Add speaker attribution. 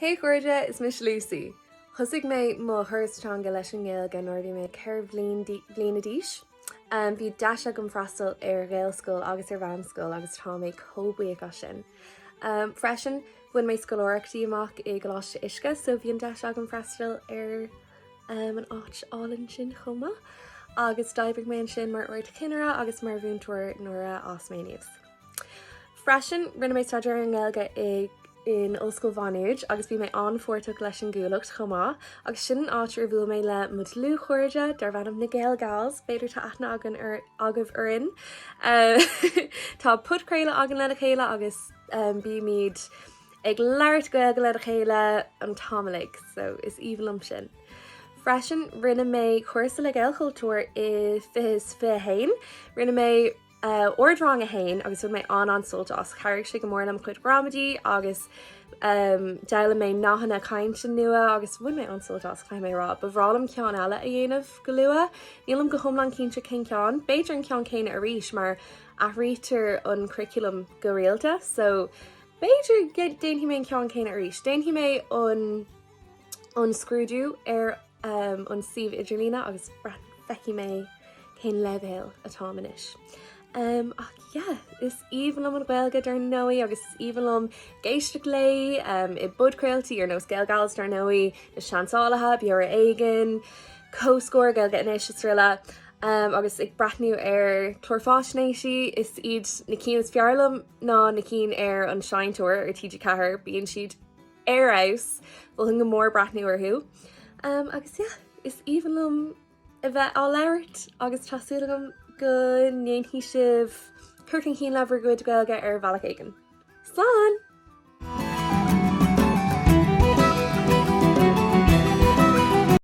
Speaker 1: Hey Gorgia, it's Miss Lucy. Chusig mé mo thurstanga leis an Gaeilge nóir bhí mé ceir bliana díis. Bhí deise go freistal ar Gaelscoil agus ar bhanscoil agus tá mé cóbuí sin. Freisin bhain mé scoláireachtaí amach I gláiste isce, so bhíon deise go freistal ar an áit álann sin chuma. Agus daibh mé sin mar uir cinnera agus mar bhúntúir nóra osménius. Freisin rinne mé staidir an Gaeilge in Oscail Vanúid agus bhí mé an fuirteach leis an Gaelchultúr chumá, agus sin áitir bhfuil mé le mud lú chuirde dar bhanam na Gaelgáils, beidir tá aithna agah urin. Tá putcréile agan le a chéile agus bí míad ag leirt Gaeilge le a chéile an tamalaigh, so is íbhalm sin. Freisin rinne mé chuirsa le Gaelchultúr I fis hain, rinne mé ordrang a hain agus bfuil mé an soltas chairg sé go mór am chuid gramadí agus deile mé nachhanna cainte nua agus bfuil mé an soltas chaim mé rá, bhrálam ceán eile a dhéanamh go lua, nílam go thomlan cínte cin ceán, beidir an ceán céine a ríis mar athrítar an curriculum go réalta, so beidir déanhí mé an ceán céine a ríis, déanhí mé an scrúdú ar an Steve Idirlína agus feici mé cén leibhéil atá manis. Is íbhalm an Gaeilge dar nóí agus is íbhalm géisteach lei I budcréaltaí ar nós Gaelgáils dar nóí na seansálathe beor aigen, cóscóir Gaeilge inis trile agus ag brathnú ar chlorfáisnéisi is iad na cínas fearlam ná na cín ar an seinintúir ar tiidir cethir bíonn siad ar aus bhfuil go mór brathnú arthú. Agus is íbhalm a bheith á leirt agus tasúlagam go néonhí sibh chuircin cín leabhar go Gaeilge ar bhealach aigen. Slán!